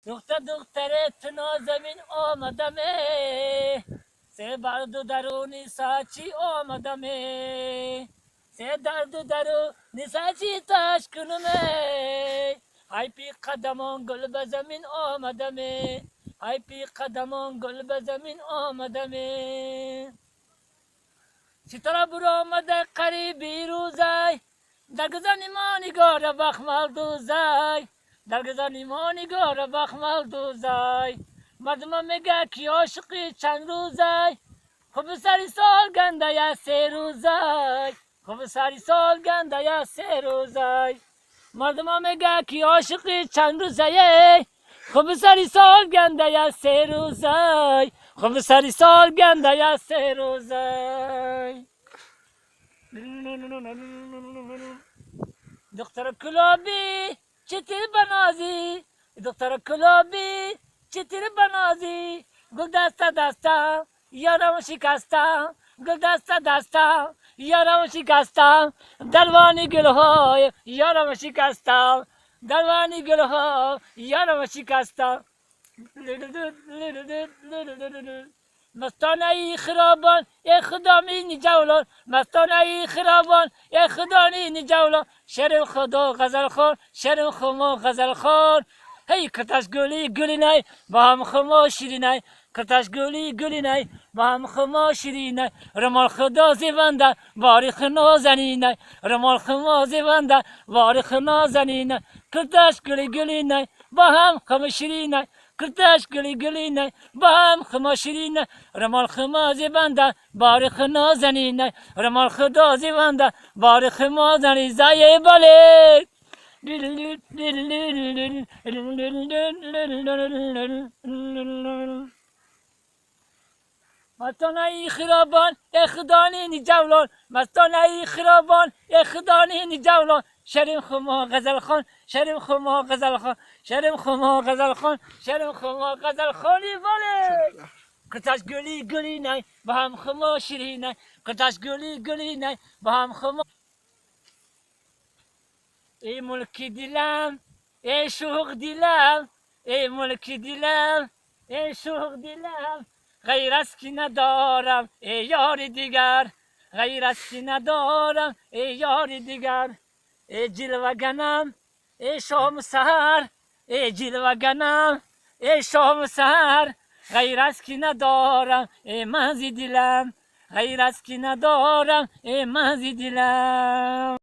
دختره تو نازمین آمدمه، سه برد و درونی ساچی آمدمه، سه درد و درونی ساچی تاش کنمه. های پی قدمان گل به زمین آمدمه، های پی قدمان گل به زمین آمدمه. ستاره برو آمده قریبی روزای، در گذر ما نگار بخمال دوزای، در گذر ما نگار بخمال دوزای. مردم میگه کی عاشقی چند روزای، خوب سری سال گنده یا سه روزای، خوب سری سال گنده یا سه روزای. مردم میگه کی عاشقی چند روزای، خوب سری سال گنده یا سه روزای، خوب سری سال گنده یا سه روزای. دختر کلابی چطور بنازی، دختر کلابی چطور بنازی. گل دستا دستا یارم شکستم، گل دستا دستا یارم شکستم. دروانی گل های یارم شکستم، دروانی گل ها یارم شکستم. مستانه ای خرابان ای خدا می جولان، مستانه ای خرابان ای خدا می جولان. شر خدا غزل خان، شر خما غزل خان. هی کتش گلی گلی نای با هم خما شیرینای، کتش گلی گلی نای با هم خما شیرینای. رمال خدا زیونده باریخ نازنینای، رمال خما زیونده باریخ نازنینای. کتش گلی گلی نای با هم خما شیرینای، کتش گلی گلی نه با هم خما شیرینه. رمال خما زیبنده باریخ نازنینه، رمال خدا زیبنده باریخ نازنینه. زای بالید مستانه ای خرابان ای خدانی نی جولان، مستانه ای خرابان ای خدانی نی جولان. شریم خما غزل خان، شریم خما غزل خان، شریم خما غزل خان، شریم خما غزل خانی. باله کتش گلی گلی نای با هم خما شیرینای، کتش گلی گلی نای با هم خما. ای ملکی دلم ای شوق دلم، ای ملکی دلم ای شوق دلم. غیر از کی ندارم ای یار دیگر، غیر از کی ندارم ای یار دیگر. ای جلوه گنم ای شام سحر، ای جلوه گنم ای شام سحر. غیر از کی ندارم ای مهزی دلم، غیر از کی ندارم ای مهزی دلم.